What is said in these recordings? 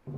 Nous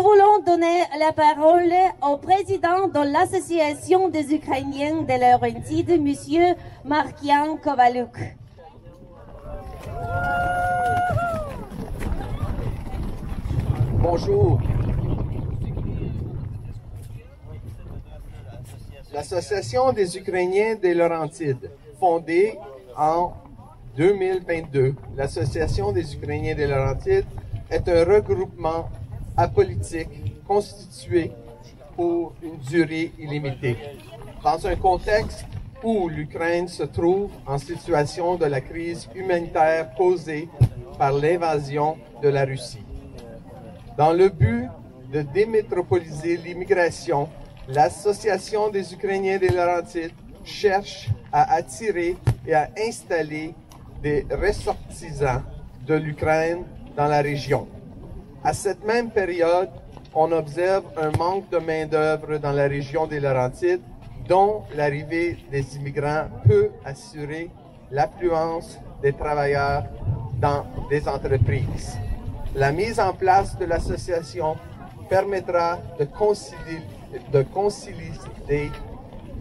voulons donner la parole au président de l'Association des Ukrainiens de Laurentide, M. Markian Kovaluk. Bonjour. L'Association des Ukrainiens des Laurentides, fondée en 2022, l'Association des Ukrainiens des Laurentides est un regroupement apolitique constitué pour une durée illimitée. Dans un contexte où l'Ukraine se trouve en situation de la crise humanitaire causée par l'invasion de la Russie. Dans le but de démétropoliser l'immigration, l'Association des Ukrainiens des Laurentides cherche à attirer et à installer des ressortissants de l'Ukraine dans la région. À cette même période, on observe un manque de main-d'œuvre dans la région des Laurentides, dont l'arrivée des immigrants peut assurer l'affluence des travailleurs dans des entreprises. La mise en place de l'association permettra de consolider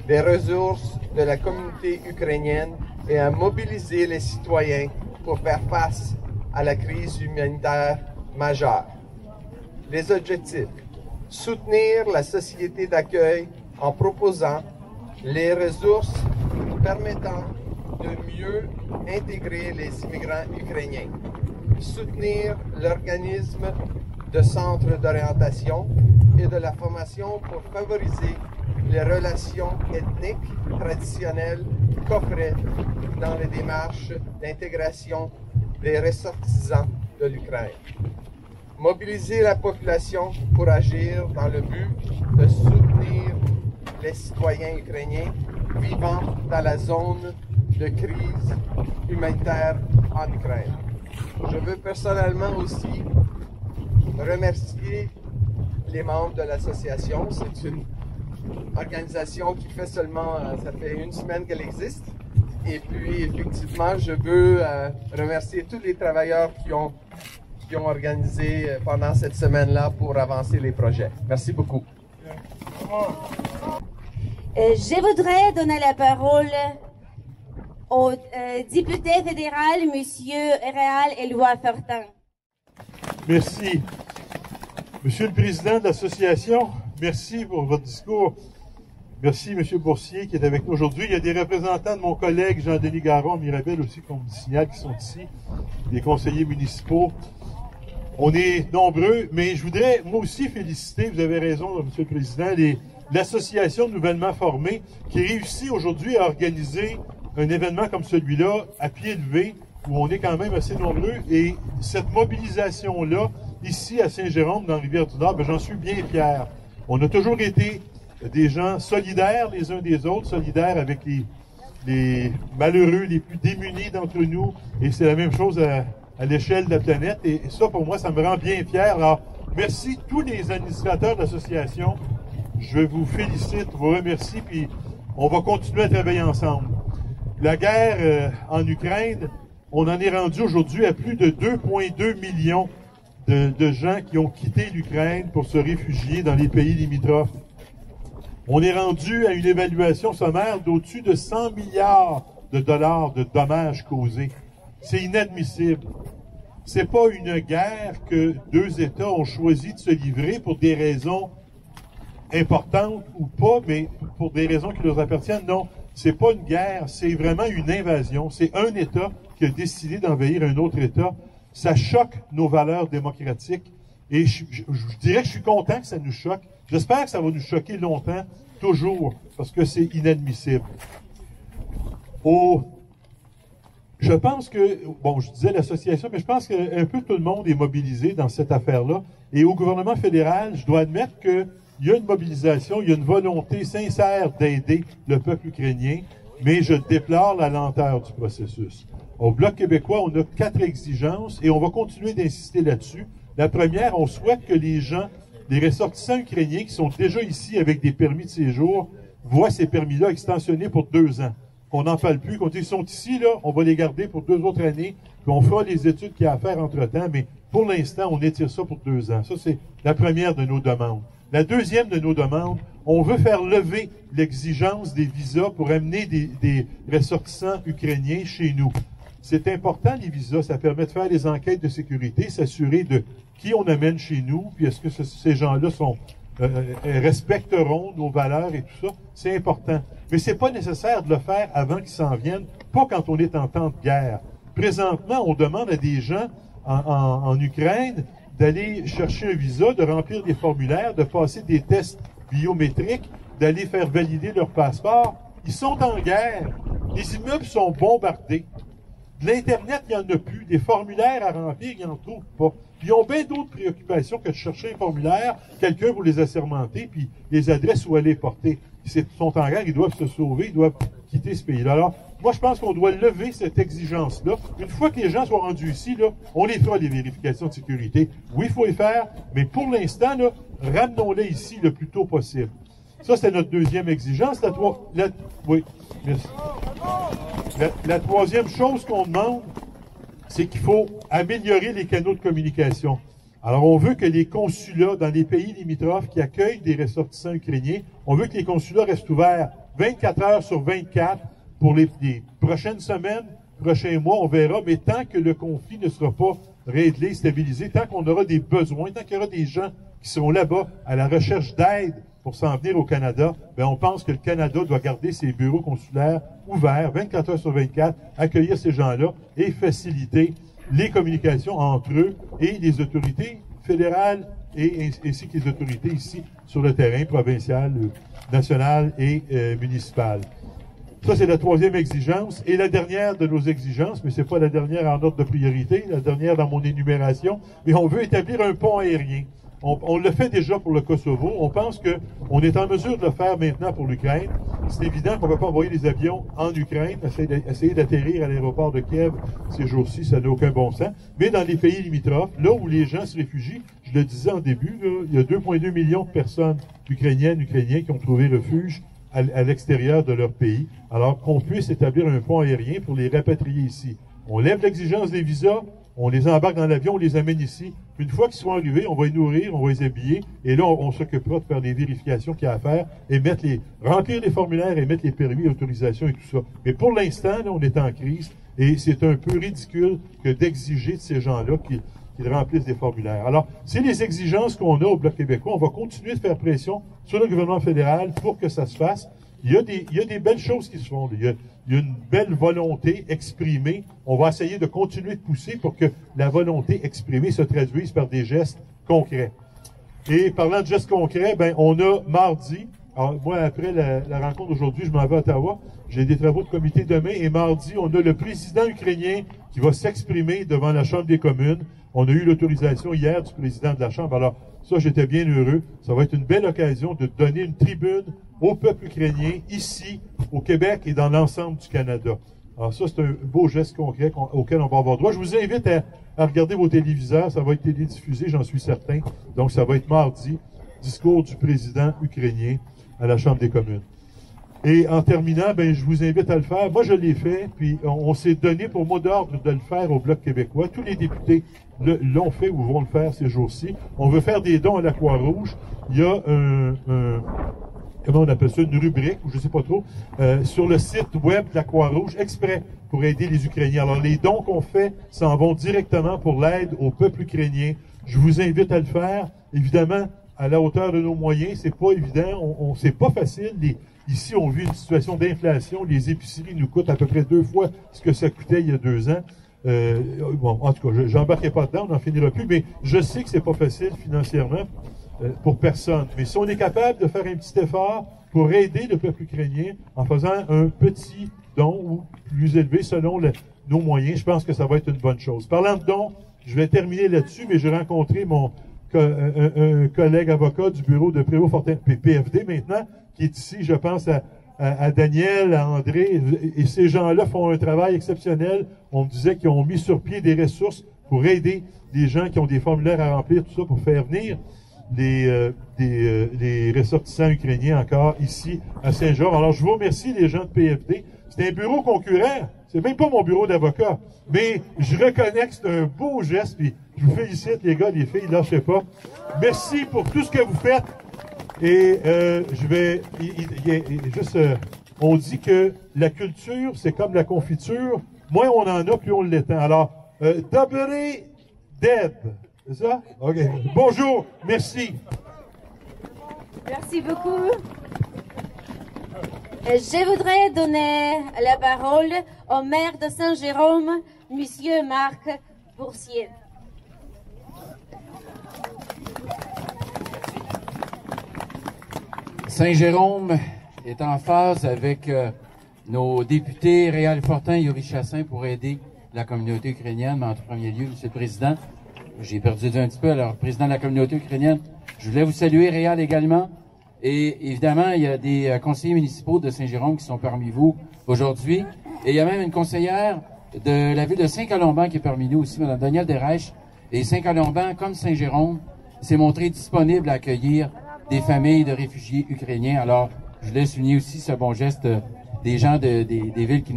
des ressources de la communauté ukrainienne et à mobiliser les citoyens pour faire face à la crise humanitaire majeure. Les objectifs: soutenir la société d'accueil en proposant les ressources permettant de mieux intégrer les immigrants ukrainiens, soutenir l'organisme de centres d'orientation et de la formation pour favoriser les relations ethniques traditionnelles qu'offraient dans les démarches d'intégration des ressortissants de l'Ukraine. Mobiliser la population pour agir dans le but de soutenir les citoyens ukrainiens vivant dans la zone de crise humanitaire en Ukraine. Je veux personnellement aussi remercier les membres de l'association. C'est une organisation qui fait seulement, ça fait une semaine qu'elle existe. Et puis, effectivement, je veux remercier tous les travailleurs qui ont organisé pendant cette semaine-là pour avancer les projets. Merci beaucoup. Je voudrais donner la parole au député fédéral, M. Réal Éloi Fortin. Merci. Monsieur le Président de l'Association, merci pour votre discours. Merci, M. Boursier, qui est avec nous aujourd'hui. Il y a des représentants de mon collègue Jean-Denis Garon, Mirabel aussi, qu'on me signale, qui sont ici, des conseillers municipaux. On est nombreux, mais je voudrais, moi aussi, féliciter, vous avez raison, M. le Président, l'association nouvellement formée, qui réussit aujourd'hui à organiser un événement comme celui-là, à pied levé, où on est quand même assez nombreux, et cette mobilisation-là, ici à Saint-Jérôme, dans Rivière-du-Nord, j'en suis bien fier. On a toujours été des gens solidaires les uns des autres, solidaires avec les malheureux, les plus démunis d'entre nous, et c'est la même chose à l'échelle de la planète, et ça, pour moi, ça me rend bien fier. Alors, merci tous les administrateurs de l'association, je vous félicite, vous remercie, puis on va continuer à travailler ensemble. La guerre en Ukraine, on en est rendu aujourd'hui à plus de 2,2 millions de gens qui ont quitté l'Ukraine pour se réfugier dans les pays limitrophes. On est rendu à une évaluation sommaire d'au-dessus de 100 milliards de dollars de dommages causés. C'est inadmissible. C'est pas une guerre que deux États ont choisi de se livrer pour des raisons importantes ou pas, mais pour des raisons qui leur appartiennent. Non, c'est pas une guerre, c'est vraiment une invasion. C'est un État qui a décidé d'envahir un autre État. Ça choque nos valeurs démocratiques. Et je dirais que je suis content que ça nous choque. J'espère que ça va nous choquer longtemps, toujours, parce que c'est inadmissible. Je pense que, bon, je disais l'association, mais je pense qu'un peu tout le monde est mobilisé dans cette affaire-là. Et au gouvernement fédéral, je dois admettre qu'il y a une mobilisation, il y a une volonté sincère d'aider le peuple ukrainien, mais je déplore la lenteur du processus. Au Bloc québécois, on a 4 exigences et on va continuer d'insister là-dessus. La première, on souhaite que les gens, les ressortissants ukrainiens qui sont déjà ici avec des permis de séjour, voient ces permis-là extensionnés pour 2 ans. On n'en parle plus. Quand ils sont ici, là, on va les garder pour 2 autres années, puis on fera les études qu'il y a à faire entre-temps, mais pour l'instant, on étire ça pour 2 ans. Ça, c'est la première de nos demandes. La deuxième de nos demandes, on veut faire lever l'exigence des visas pour amener des ressortissants ukrainiens chez nous. C'est important, les visas, ça permet de faire des enquêtes de sécurité, s'assurer de qui on amène chez nous, puis est-ce que ces gens-là respecteront nos valeurs et tout ça. C'est important. Mais c'est pas nécessaire de le faire avant qu'ils s'en viennent, pas quand on est en temps de guerre. Présentement, on demande à des gens en Ukraine d'aller chercher un visa, de remplir des formulaires, de passer des tests biométriques, d'aller faire valider leur passeport. Ils sont en guerre. Les immeubles sont bombardés. De l'Internet, il n'y en a plus. Des formulaires à remplir, ils n'en trouvent pas. Puis ils ont bien d'autres préoccupations que de chercher un formulaire, quelqu'un pour les assermenter, puis les adresses où aller porter. Ils sont en guerre, ils doivent se sauver, ils doivent quitter ce pays-là. Alors, moi, je pense qu'on doit lever cette exigence-là. Une fois que les gens soient rendus ici, là, on les fera, les vérifications de sécurité. Oui, il faut les faire, mais pour l'instant, là, ramenons-les ici le plus tôt possible. Ça, c'est notre deuxième exigence. Oui, merci. La troisième chose qu'on demande, c'est qu'il faut améliorer les canaux de communication. Alors, on veut que les consulats dans les pays limitrophes qui accueillent des ressortissants ukrainiens, on veut que les consulats restent ouverts 24 heures sur 24 pour les prochaines semaines, prochains mois, on verra, mais tant que le conflit ne sera pas réglé, stabilisé, tant qu'on aura des besoins, tant qu'il y aura des gens qui seront là-bas à la recherche d'aide pour s'en venir au Canada, ben on pense que le Canada doit garder ses bureaux consulaires ouverts 24 heures sur 24, accueillir ces gens-là et faciliter les communications entre eux et les autorités fédérales ainsi que les autorités ici sur le terrain provincial, national et municipal. Ça, c'est la troisième exigence. Et la dernière de nos exigences, mais c'est pas la dernière en ordre de priorité, la dernière dans mon énumération, mais on veut établir un pont aérien. On le fait déjà pour le Kosovo. On pense qu'on est en mesure de le faire maintenant pour l'Ukraine. C'est évident qu'on ne peut pas envoyer des avions en Ukraine, essayer d'atterrir à l'aéroport de Kiev ces jours-ci, ça n'a aucun bon sens. Mais dans les pays limitrophes, là où les gens se réfugient, je le disais en début, là, il y a 2,2 millions de personnes ukrainiens qui ont trouvé refuge à l'extérieur de leur pays. Alors qu'on puisse établir un pont aérien pour les rapatrier ici. On lève l'exigence des visas, on les embarque dans l'avion, on les amène ici. Une fois qu'ils sont arrivés, on va les nourrir, on va les habiller, et là, on s'occupera de faire les vérifications qu'il y a à faire et remplir les formulaires et mettre les permis, autorisations et tout ça. Mais pour l'instant, là, on est en crise, et c'est un peu ridicule que d'exiger de ces gens-là qu'ils remplissent des formulaires. Alors, c'est les exigences qu'on a au Bloc québécois. On va continuer de faire pression sur le gouvernement fédéral pour que ça se fasse. Il y a des belles choses qui se font. Il y a une belle volonté exprimée. On va essayer de continuer de pousser pour que la volonté exprimée se traduise par des gestes concrets. Et parlant de gestes concrets, ben on a mardi, alors moi après la rencontre d'aujourd'hui, je m'en vais à Ottawa, j'ai des travaux de comité demain, et mardi, on a le président ukrainien qui va s'exprimer devant la Chambre des communes. On a eu l'autorisation hier du président de la Chambre. Alors, ça, j'étais bien heureux. Ça va être une belle occasion de donner une tribune au peuple ukrainien, ici, au Québec et dans l'ensemble du Canada. Alors ça, c'est un beau geste concret auquel on va avoir droit. Je vous invite à regarder vos téléviseurs. Ça va être télédiffusé, j'en suis certain. Donc, ça va être mardi, discours du président ukrainien à la Chambre des communes. Et en terminant, ben, je vous invite à le faire. Moi, je l'ai fait, puis on s'est donné pour mot d'ordre de le faire au Bloc québécois. Tous les députés l'ont fait ou vont le faire ces jours-ci. On veut faire des dons à la Croix-Rouge. Il y a comment on appelle ça, une rubrique, ou je sais pas trop, sur le site web de la Croix-Rouge, exprès pour aider les Ukrainiens. Alors, les dons qu'on fait s'en vont directement pour l'aide au peuple ukrainien. Je vous invite à le faire. Évidemment, à la hauteur de nos moyens, c'est pas évident, c'est pas facile. Ici, on vit une situation d'inflation. Les épiceries nous coûtent à peu près 2 fois ce que ça coûtait il y a 2 ans. Bon, en tout cas, j'embarquerai pas dedans, on n'en finira plus, mais je sais que c'est pas facile financièrement pour personne. Mais si on est capable de faire un petit effort pour aider le peuple ukrainien en faisant un petit don ou plus élevé selon nos moyens, je pense que ça va être une bonne chose. Parlant de dons, je vais terminer là-dessus, mais j'ai rencontré un collègue avocat du bureau de Prévost-Fortin, PFD maintenant, qui est ici, je pense à Daniel, à André, et ces gens-là font un travail exceptionnel. On me disait qu'ils ont mis sur pied des ressources pour aider les gens qui ont des formulaires à remplir, tout ça, pour faire venir les ressortissants ukrainiens encore ici à Saint-Georges. Alors, je vous remercie, les gens de PFD. C'est un bureau concurrent. C'est même pas mon bureau d'avocat. Mais je reconnais que c'est un beau geste, puis je vous félicite, les gars, les filles, lâchez pas. Merci pour tout ce que vous faites. Et on dit que la culture, c'est comme la confiture. Moins on en a, plus on l'étend. Alors, Dobré Deb, c'est ça? OK. Bonjour, merci. Merci beaucoup. Je voudrais donner la parole au maire de Saint-Jérôme, Monsieur Marc Boursier. Saint-Jérôme est en phase avec nos députés Réal Fortin et Yuri Chassin pour aider la communauté ukrainienne, mais en tout premier lieu, Monsieur le Président, j'ai perdu un petit peu, alors Président de la communauté ukrainienne, je voulais vous saluer, Réal également, et évidemment, il y a des conseillers municipaux de Saint-Jérôme qui sont parmi vous aujourd'hui, et il y a même une conseillère de la ville de Saint-Colomban qui est parmi nous aussi, Mme Danielle Desrèches, et Saint-Colomban, comme Saint-Jérôme, s'est montré disponible à accueillir des familles de réfugiés ukrainiens. Alors, je voulais souligner aussi ce bon geste des gens des villes qui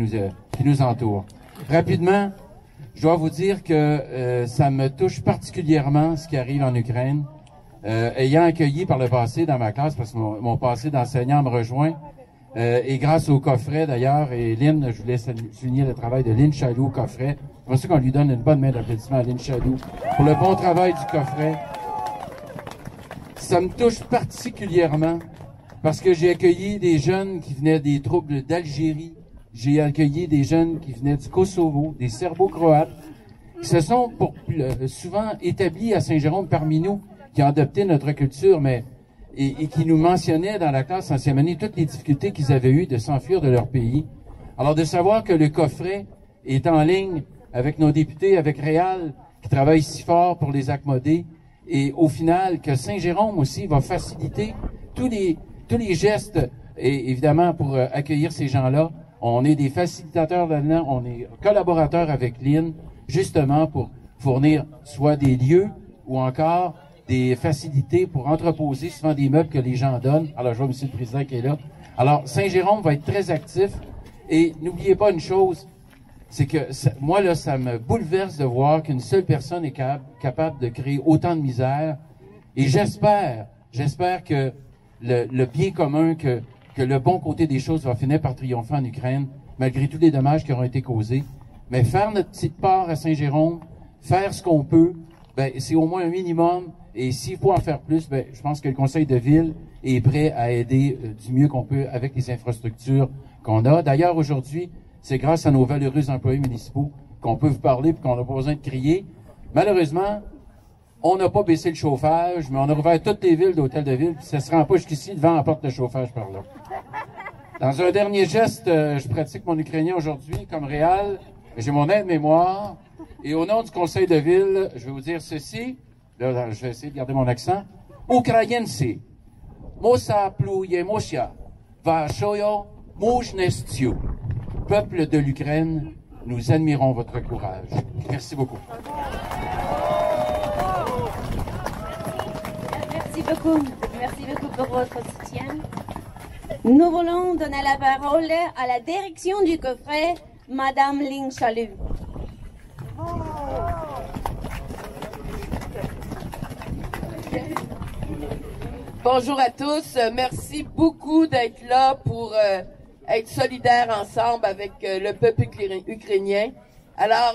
nous entourent. Rapidement, je dois vous dire que ça me touche particulièrement ce qui arrive en Ukraine. Ayant accueilli par le passé dans ma classe, parce que mon passé d'enseignant me rejoint, et grâce au coffret d'ailleurs, et Lynn, je voulais souligner le travail de Lynn Chaloux au coffret. C'est pour ça qu'on lui donne une bonne main d'applaudissement à Lynn Chaloux pour le bon travail du coffret. Ça me touche particulièrement parce que j'ai accueilli des jeunes qui venaient des troupes d'Algérie. J'ai accueilli des jeunes qui venaient du Kosovo, des Serbo-Croates, qui se sont souvent établis à Saint-Jérôme parmi nous, qui ont adopté notre culture, et qui nous mentionnaient dans la classe en 5e année toutes les difficultés qu'ils avaient eues de s'enfuir de leur pays. Alors de savoir que le coffret est en ligne avec nos députés, avec Réal, qui travaille si fort pour les accommoder, et au final, que Saint-Jérôme aussi va faciliter tous les gestes, et évidemment, pour accueillir ces gens-là. On est des facilitateurs là-dedans, on est collaborateurs avec Lynn, justement pour fournir soit des lieux ou encore des facilités pour entreposer souvent des meubles que les gens donnent. Alors, je vois M. le Président qui est là. Alors, Saint-Jérôme va être très actif. Et n'oubliez pas une chose, c'est que moi, là, ça me bouleverse de voir qu'une seule personne est capable de créer autant de misère. Et j'espère que le bien commun, que le bon côté des choses va finir par triompher en Ukraine, malgré tous les dommages qui auront été causés. Mais faire notre petite part à Saint-Jérôme, faire ce qu'on peut, ben, c'est au moins un minimum. Et s'il faut en faire plus, ben, je pense que le Conseil de ville est prêt à aider du mieux qu'on peut avec les infrastructures qu'on a. D'ailleurs, aujourd'hui, c'est grâce à nos valeureux employés municipaux qu'on peut vous parler et qu'on n'a pas besoin de crier. Malheureusement, on n'a pas baissé le chauffage, mais on a ouvert toutes les villes d'hôtels de ville, puis ça se rend pas jusqu'ici devant la porte de chauffage par là. Dans un dernier geste, je pratique mon ukrainien aujourd'hui comme Réal. J'ai mon aide-mémoire. Et au nom du conseil de ville, je vais vous dire ceci. Là, je vais essayer de garder mon accent. Ukraienci, mosa pluje mosia, vashoyo mujnestiu. Peuple de l'Ukraine, nous admirons votre courage. Merci beaucoup. Merci beaucoup pour votre soutien. Nous voulons donner la parole à la direction du coffret, Madame Lynn Chaloux. Bonjour à tous. Merci beaucoup d'être là pour être solidaires ensemble avec le peuple ukrainien. Alors,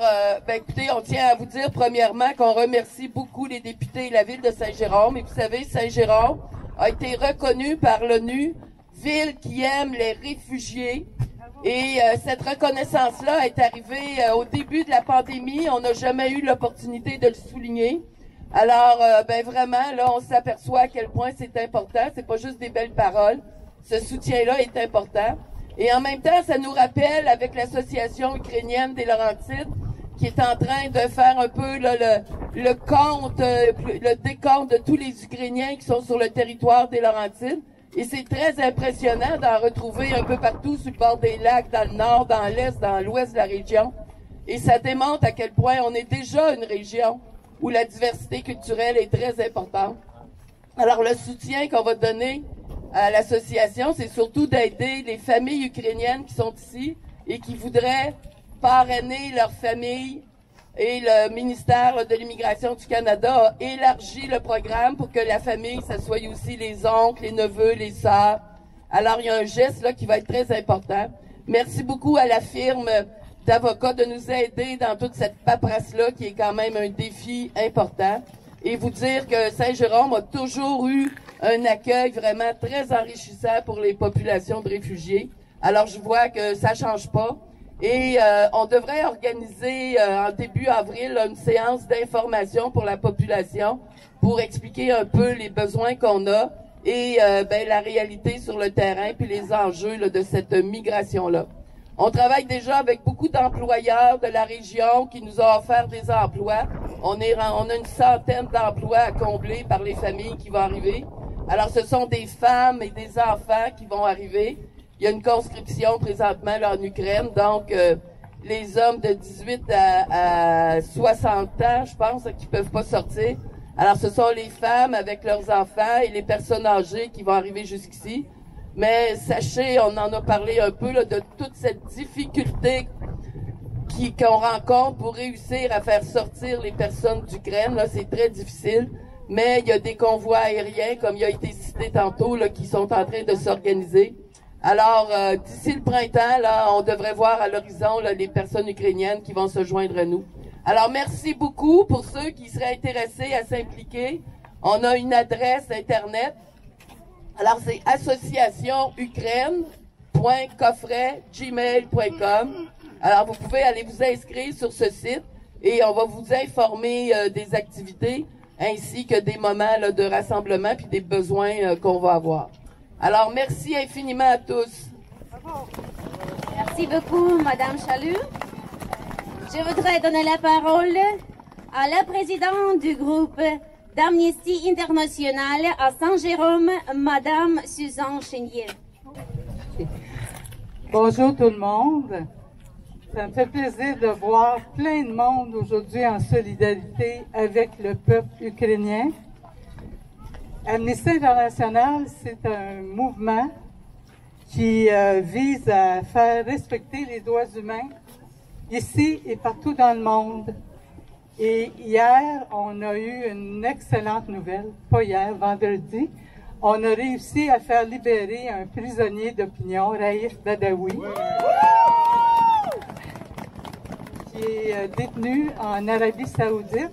écoutez, on tient à vous dire premièrement qu'on remercie beaucoup les députés et la ville de Saint-Jérôme. Et vous savez, Saint-Jérôme a été reconnu par l'ONU, ville qui aime les réfugiés. Et cette reconnaissance-là est arrivée au début de la pandémie. On n'a jamais eu l'opportunité de le souligner. Alors, vraiment, là, on s'aperçoit à quel point c'est important. C'est pas juste des belles paroles. Ce soutien-là est important. Et en même temps, ça nous rappelle, avec l'Association ukrainienne des Laurentides, qui est en train de faire un peu là, le compte, le décompte de tous les Ukrainiens qui sont sur le territoire des Laurentides. Et c'est très impressionnant d'en retrouver un peu partout sur le bord des lacs, dans le nord, dans l'est, dans l'ouest de la région. Et ça démontre à quel point on est déjà une région où la diversité culturelle est très importante. Alors, le soutien qu'on va donner à l'association, c'est surtout d'aider les familles ukrainiennes qui sont ici et qui voudraient parrainer leur famille. Et le ministère de l'Immigration du Canada a élargi le programme pour que la famille, ça soit aussi les oncles, les neveux, les sœurs. Alors, il y a un geste là qui va être très important. Merci beaucoup à la firme d'avocats de nous aider dans toute cette paperasse-là qui est quand même un défi important. Et vous dire que Saint-Jérôme a toujours eu un accueil vraiment très enrichissant pour les populations de réfugiés. Alors, je vois que ça change pas. Et on devrait organiser en début avril une séance d'information pour la population pour expliquer un peu les besoins qu'on a et la réalité sur le terrain puis les enjeux là, de cette migration-là. On travaille déjà avec beaucoup d'employeurs de la région qui nous ont offert des emplois. On a une centaine d'emplois à combler par les familles qui vont arriver. Alors, ce sont des femmes et des enfants qui vont arriver. Il y a une conscription présentement là, en Ukraine, donc les hommes de 18 à 60 ans, je pense, qui peuvent pas sortir. Alors, ce sont les femmes avec leurs enfants et les personnes âgées qui vont arriver jusqu'ici. Mais sachez, on en a parlé un peu là, de toute cette difficulté qu'on rencontre pour réussir à faire sortir les personnes d'Ukraine. Là, c'est très difficile. Mais il y a des convois aériens, comme il a été cité tantôt, là, qui sont en train de s'organiser. Alors, d'ici le printemps, là, on devrait voir à l'horizon là, les personnes ukrainiennes qui vont se joindre à nous. Alors, merci beaucoup pour ceux qui seraient intéressés à s'impliquer. On a une adresse Internet. Alors, c'est associationukraine.coffret@gmail.com. Alors, vous pouvez aller vous inscrire sur ce site et on va vous informer des activités ainsi que des moments là, de rassemblement puis des besoins qu'on va avoir. Alors, merci infiniment à tous. Merci beaucoup, Madame Chalut. Je voudrais donner la parole à la présidente du groupe d'Amnesty International à Saint-Jérôme, Madame Suzanne Chénier. Bonjour tout le monde. Ça me fait plaisir de voir plein de monde aujourd'hui en solidarité avec le peuple ukrainien. Amnesty International, c'est un mouvement qui vise à faire respecter les droits humains ici et partout dans le monde. Et hier, on a eu une excellente nouvelle, pas hier, vendredi. On a réussi à faire libérer un prisonnier d'opinion, Raif Badawi, qui est détenu en Arabie Saoudite.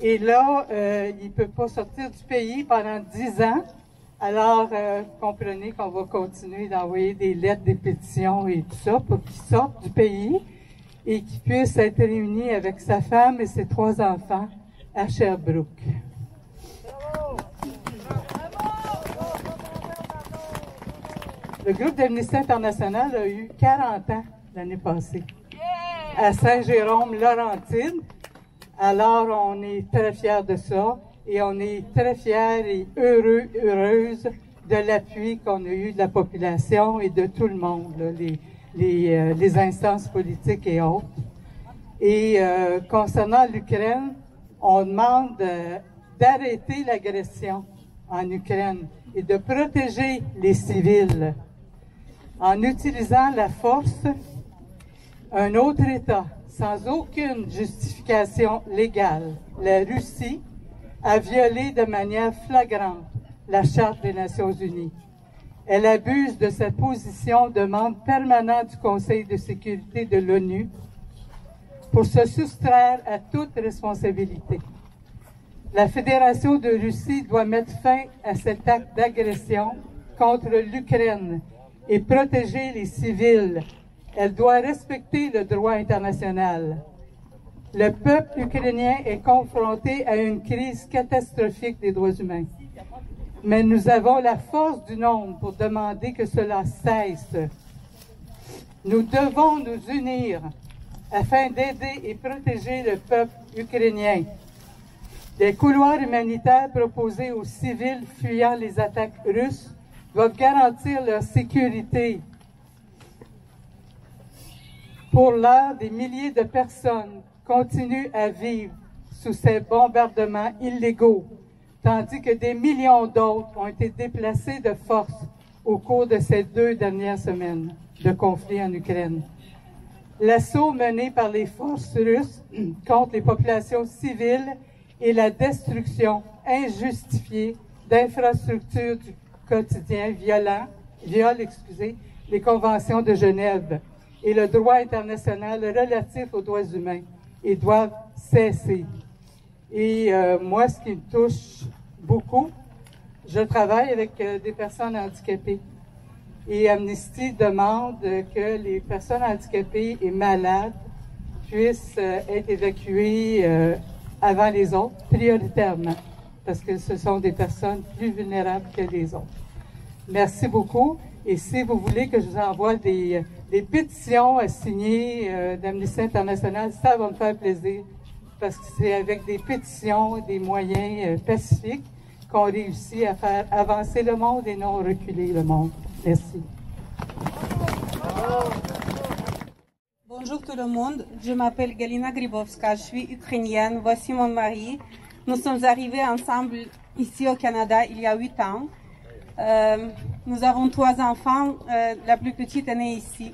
Et là, il ne peut pas sortir du pays pendant 10 ans. Alors, comprenez qu'on va continuer d'envoyer des lettres, des pétitions et tout ça pour qu'il sorte du pays et qu'il puisse être réuni avec sa femme et ses 3 enfants à Sherbrooke. Le groupe d'Amnesty International a eu 40 ans l'année passée à Saint-Jérôme-Laurentide. Alors, on est très fiers de ça et on est très fiers et heureuses de l'appui qu'on a eu de la population et de tout le monde, là, les instances politiques et autres. Et concernant l'Ukraine, on demande d'arrêter l'agression en Ukraine et de protéger les civils en utilisant la force. Un autre État, sans aucune justification légale, la Russie, a violé de manière flagrante la Charte des Nations Unies. Elle abuse de sa position de membre permanent du Conseil de sécurité de l'ONU pour se soustraire à toute responsabilité. La Fédération de Russie doit mettre fin à cet acte d'agression contre l'Ukraine et protéger les civils. Elle doit respecter le droit international. Le peuple ukrainien est confronté à une crise catastrophique des droits humains. Mais nous avons la force du nombre pour demander que cela cesse. Nous devons nous unir afin d'aider et protéger le peuple ukrainien. Les couloirs humanitaires proposés aux civils fuyant les attaques russes doivent garantir leur sécurité. Pour l'heure, des milliers de personnes continuent à vivre sous ces bombardements illégaux, tandis que des millions d'autres ont été déplacés de force au cours de ces 2 dernières semaines de conflit en Ukraine. L'assaut mené par les forces russes contre les populations civiles et la destruction injustifiée d'infrastructures du quotidien viole les conventions de Genève et le droit international relatif aux droits humains et doivent cesser. Et moi, ce qui me touche beaucoup, je travaille avec des personnes handicapées. Et Amnesty demande que les personnes handicapées et malades puissent être évacuées avant les autres, prioritairement, parce que ce sont des personnes plus vulnérables que les autres. Merci beaucoup. Et si vous voulez que je vous envoie des pétitions à signer d'Amnesty International, ça va me faire plaisir, parce que c'est avec des pétitions, des moyens pacifiques qu'on réussit à faire avancer le monde et non reculer le monde. Merci. Bonjour tout le monde, je m'appelle Galina Gribovska, je suis ukrainienne, voici mon mari. Nous sommes arrivés ensemble ici au Canada il y a 8 ans. Nous avons 3 enfants, la plus petite est née ici.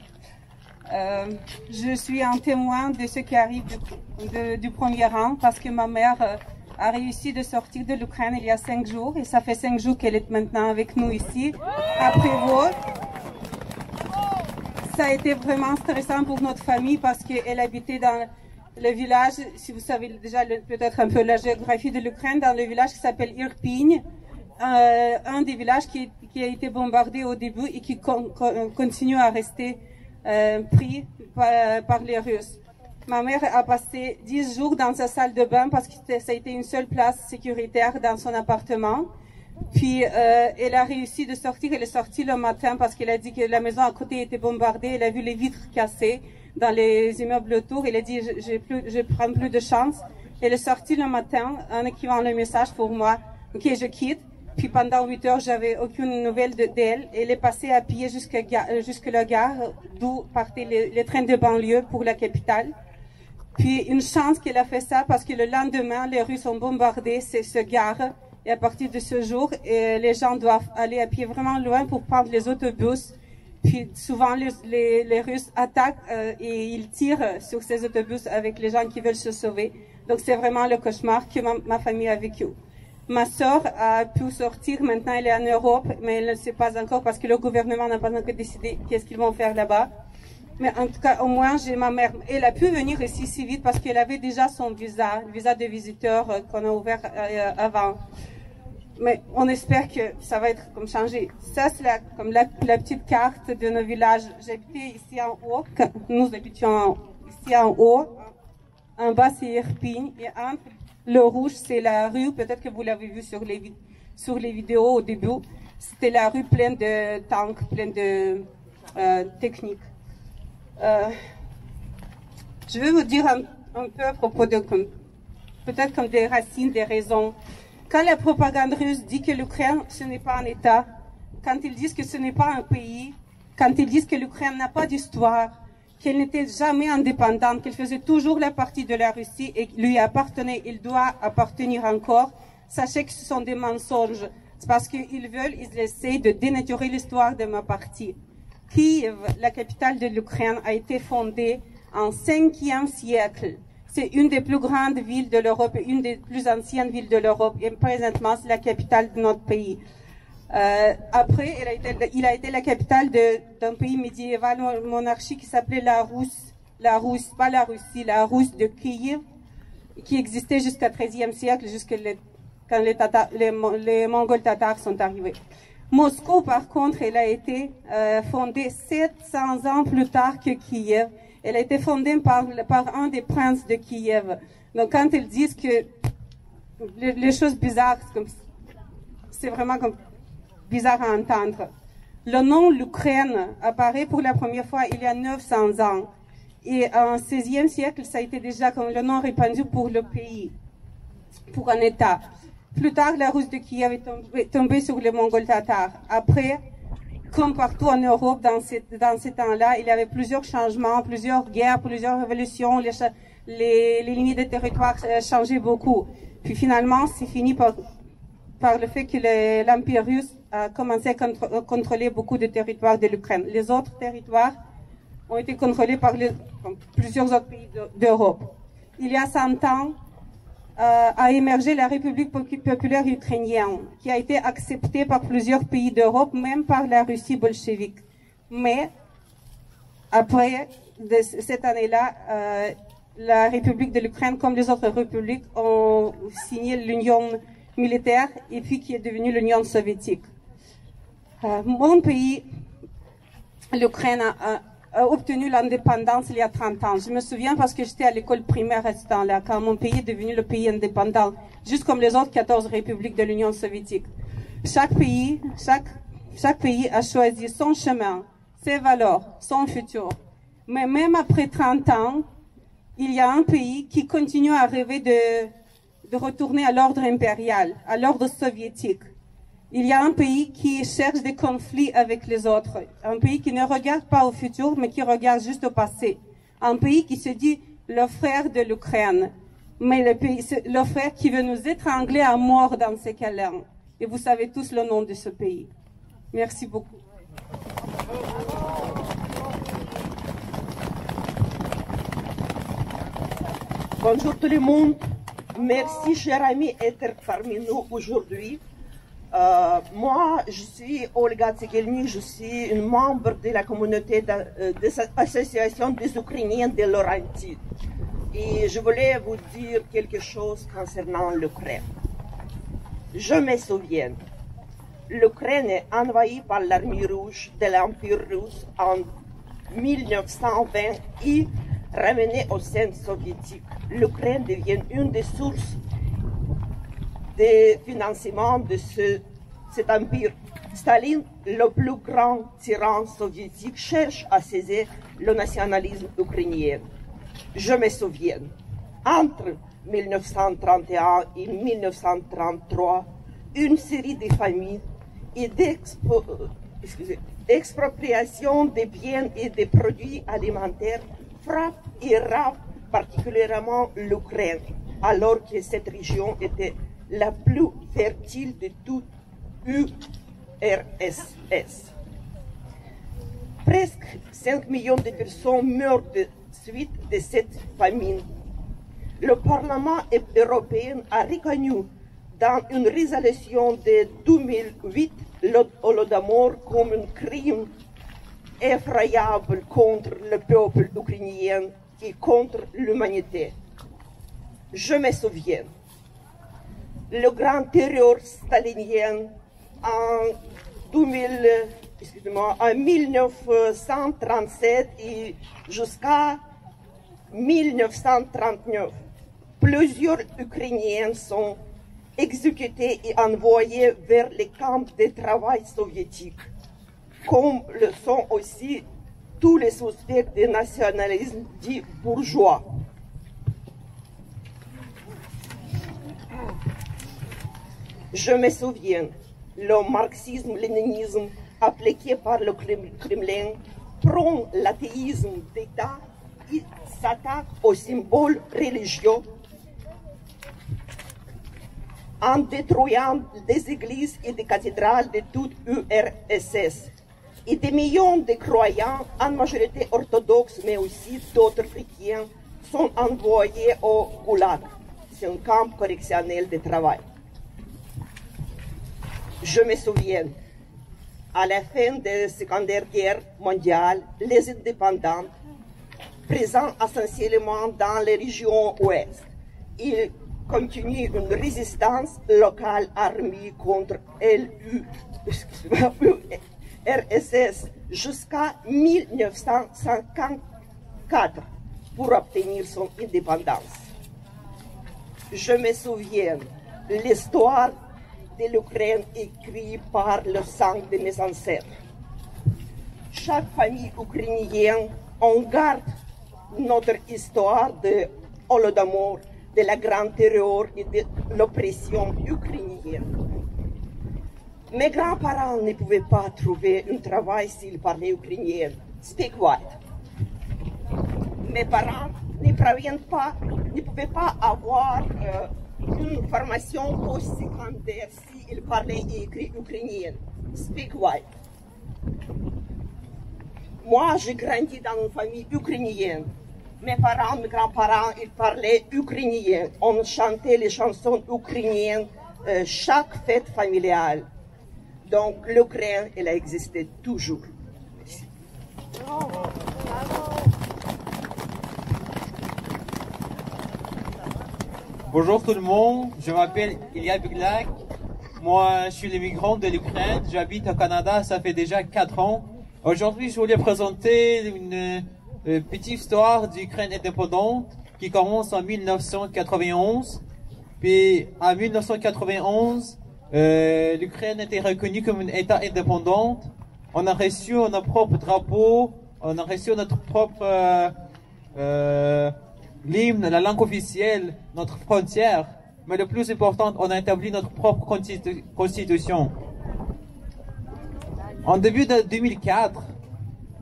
Je suis un témoin de ce qui arrive du premier rang parce que ma mère a réussi de sortir de l'Ukraine il y a 5 jours et ça fait 5 jours qu'elle est maintenant avec nous ici, à Prévost. Ça a été vraiment stressant pour notre famille parce qu'elle habitait dans le village, si vous savez déjà peut-être un peu la géographie de l'Ukraine, dans le village qui s'appelle Irpin, un des villages qui a été bombardé au début et qui continue à rester pris par les Russes. Ma mère a passé 10 jours dans sa salle de bain parce que ça a été une seule place sécuritaire dans son appartement. Puis elle a réussi de sortir, elle est sortie le matin parce qu'elle a dit que la maison à côté était bombardée, elle a vu les vitres cassées dans les immeubles autour, elle a dit je prends plus de chance. Elle est sortie le matin en écrivant le message pour moi, ok je quitte. Puis pendant 8 heures, j'avais aucune nouvelle d'elle. Elle est passée à pied jusque la gare, d'où partaient les trains de banlieue pour la capitale. Puis une chance qu'elle a fait ça parce que le lendemain, les Russes ont bombardé ce gare. Et à partir de ce jour, les gens doivent aller à pied vraiment loin pour prendre les autobus. Puis souvent, les Russes attaquent et ils tirent sur ces autobus avec les gens qui veulent se sauver. Donc c'est vraiment le cauchemar que ma famille a vécu. Ma sœur a pu sortir, maintenant elle est en Europe, mais elle ne sait pas encore parce que le gouvernement n'a pas encore décidé qu'est-ce qu'ils vont faire là-bas. Mais en tout cas, au moins, j'ai ma mère. Elle a pu venir ici si vite parce qu'elle avait déjà son visa, le visa de visiteur qu'on a ouvert avant. Mais on espère que ça va être comme changé. Ça, c'est comme la petite carte de nos villages. J'habitais ici en haut, nous habitions ici en haut. En bas, c'est Irpin. Et entre le rouge, c'est la rue, peut-être que vous l'avez vu sur les vidéos au début. C'était la rue pleine de tanks, pleine de techniques. Je vais vous dire un peu à propos de, peut-être comme des racines, des raisons. Quand la propagande russe dit que l'Ukraine, ce n'est pas un État, quand ils disent que ce n'est pas un pays, quand ils disent que l'Ukraine n'a pas d'histoire, qu'elle n'était jamais indépendante, qu'elle faisait toujours la partie de la Russie et lui appartenait, il doit appartenir encore, sachez que ce sont des mensonges. C'est parce qu'ils veulent, ils essaient de dénaturer l'histoire de ma partie. Kiev, la capitale de l'Ukraine, a été fondée en 5e siècle. C'est une des plus grandes villes de l'Europe, une des plus anciennes villes de l'Europe, et présentement c'est la capitale de notre pays. Après, il a été la capitale d'un pays médiéval monarchique qui s'appelait la Russe, pas la Russie, la Russe de Kiev, qui existait jusqu'au XIIIe siècle, quand les Mongols tatars sont arrivés. Moscou, par contre, elle a été fondée 700 ans plus tard que Kiev. Elle a été fondée par un des princes de Kiev. Donc, quand ils disent que les choses bizarres, c'est vraiment bizarre à entendre. Le nom l'Ukraine apparaît pour la première fois il y a 900 ans. Et en XVIe siècle, ça a été déjà comme le nom répandu pour le pays, pour un État. Plus tard, la Russe de Kiev est tombée sur les Mongols tatars. Après, comme partout en Europe, dans ces temps-là, il y avait plusieurs changements, plusieurs guerres, plusieurs révolutions, les lignes de territoire changeaient beaucoup. Puis finalement, c'est fini par le fait que l'Empire russe a commencé à contrôler beaucoup de territoires de l'Ukraine. Les autres territoires ont été contrôlés par plusieurs autres pays d'Europe. Il y a 100 ans, a émergé la République populaire ukrainienne, qui a été acceptée par plusieurs pays d'Europe, même par la Russie bolchevique. Mais, après cette année-là, la République de l'Ukraine, comme les autres républiques, ont signé l'Union militaire et puis qui est devenue l'Union soviétique. Mon pays, l'Ukraine, a obtenu l'indépendance il y a 30 ans. Je me souviens parce que j'étais à l'école primaire à ce temps-là, quand mon pays est devenu le pays indépendant, juste comme les autres 14 républiques de l'Union soviétique. Chaque pays a choisi son chemin, ses valeurs, son futur. Mais même après 30 ans, il y a un pays qui continue à rêver de retourner à l'ordre impérial, à l'ordre soviétique. Il y a un pays qui cherche des conflits avec les autres. Un pays qui ne regarde pas au futur, mais qui regarde juste au passé. Un pays qui se dit le frère de l'Ukraine. Mais le frère qui veut nous étrangler à mort dans ces câlins. Et vous savez tous le nom de ce pays. Merci beaucoup. Bonjour tout le monde. Merci, cher ami, d'être parmi nous aujourd'hui. Moi, je suis Olga Tsekelny, je suis une membre de la communauté de l'association des Ukrainiens de Laurentides. Et je voulais vous dire quelque chose concernant l'Ukraine. Je me souviens, l'Ukraine est envahie par l'armée rouge de l'Empire russe en 1920 et ramenée au sein soviétique. L'Ukraine devient une des sources de financement de cet empire. Staline, le plus grand tyran soviétique, cherche à saisir le nationalisme ukrainien. Je me souviens, entre 1931 et 1933, une série de familles et d'expropriation des biens et des produits alimentaires frappe et rappe particulièrement l'Ukraine, alors que cette région était la plus fertile de toute URSS. Presque 5 millions de personnes meurent de suite de cette famine. Le Parlement européen a reconnu dans une résolution de 2008 l'Holodomor comme un crime effroyable contre le peuple ukrainien et contre l'humanité. Je me souviens, le grand terror stalinien en 1937 et jusqu'à 1939. Plusieurs Ukrainiens sont exécutés et envoyés vers les camps de travail soviétiques, comme le sont aussi tous les suspects du nationalisme dit bourgeois. Je me souviens, le marxisme-léninisme appliqué par le Kremlin prend l'athéisme d'État et s'attaque aux symboles religieux en détruisant des églises et des cathédrales de toute URSS. Et des millions de croyants, en majorité orthodoxes, mais aussi d'autres chrétiens, sont envoyés au Goulag. C'est un camp correctionnel de travail. Je me souviens, à la fin de la Seconde Guerre mondiale, les indépendants, présents essentiellement dans les régions ouest, ils continuent une résistance locale armée contre l'URSS jusqu'à 1954 pour obtenir son indépendance. Je me souviens de l'histoire de l'Ukraine écrite par le sang de mes ancêtres. Chaque famille ukrainienne, on garde notre histoire de Holodomor, de la grande terreur et de l'oppression ukrainienne. Mes grands-parents ne pouvaient pas trouver un travail s'ils parlaient ukrainien. Speak white. Mes parents ne pouvaient pas avoir une formation post-secondaire s'ils parlaient et écrit ukrainien. Speak white. Moi, j'ai grandi dans une famille ukrainienne. Mes parents, mes grands-parents, ils parlaient ukrainien. On chantait les chansons ukrainiennes chaque fête familiale. Donc, l'Ukraine, elle a existé toujours. Merci. Bonjour tout le monde, je m'appelle Ilya Buglak. Moi, je suis l'immigrant de l'Ukraine. J'habite au Canada, ça fait déjà 4 ans. Aujourd'hui, je voulais présenter une petite histoire d'Ukraine indépendante qui commence en 1991. Puis, en 1991, l'Ukraine était reconnue comme un État indépendant. On a reçu notre propre drapeau, on a reçu notre propre l'hymne, la langue officielle, notre frontière. Mais le plus important, on a établi notre propre constitution. En début de 2004,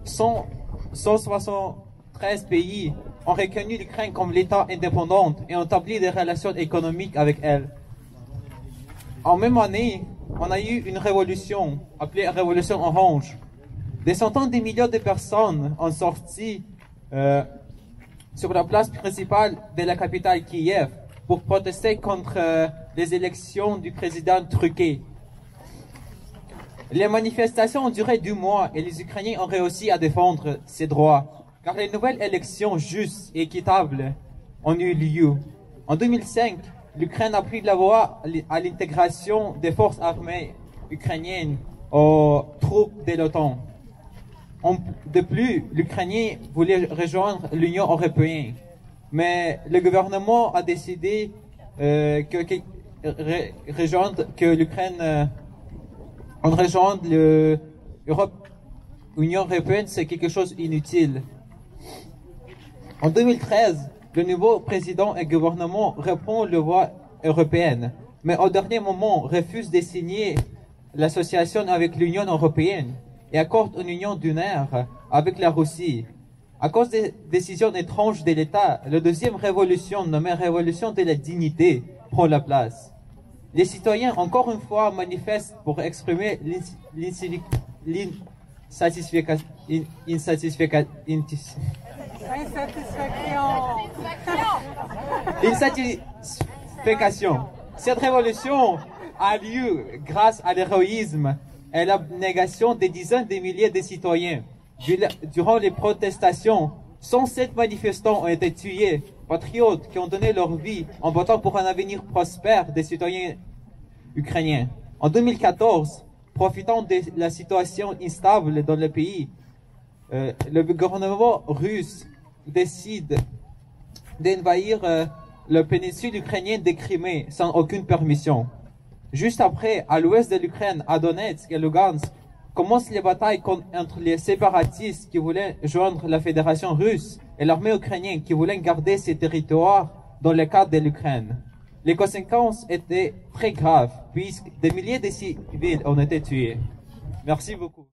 173 pays ont reconnu l'Ukraine comme l'État indépendant et ont établi des relations économiques avec elle. En même année, on a eu une révolution, appelée Révolution Orange. Des centaines de millions de personnes ont sorti sur la place principale de la capitale Kiev pour protester contre les élections du président truqué. Les manifestations ont duré 2 mois et les Ukrainiens ont réussi à défendre ces droits, car les nouvelles élections justes et équitables ont eu lieu. En 2005, l'Ukraine a pris la voie à l'intégration des forces armées ukrainiennes aux troupes de l'OTAN. De plus, l'Ukrainien voulait rejoindre l'Union européenne, mais le gouvernement a décidé que l'Ukraine rejoindre l'Union européenne, c'est quelque chose d'inutile. En 2013, le nouveau président et gouvernement reprend la voie européenne, mais au dernier moment refuse de signer l'association avec l'Union européenne et accorde une union dunaire avec la Russie. À cause des décisions étranges de l'État, la deuxième révolution, nommée Révolution de la dignité, prend la place. Les citoyens, encore une fois, manifestent pour exprimer l'insatisfaction. Cette révolution a lieu grâce à l'héroïsme et l'abnégation des dizaines de milliers de citoyens. Durant les protestations, 107 manifestants ont été tués, patriotes qui ont donné leur vie en votant pour un avenir prospère des citoyens ukrainiens. En 2014, profitant de la situation instable dans le pays, le gouvernement russe décide d'envahir la péninsule ukrainienne de Crimée sans aucune permission. Juste après, à l'ouest de l'Ukraine, à Donetsk et Lugansk, commencent les batailles entre les séparatistes qui voulaient joindre la Fédération russe et l'armée ukrainienne qui voulait garder ses territoires dans le cadre de l'Ukraine. Les conséquences étaient très graves puisque des milliers de civils ont été tués. Merci beaucoup.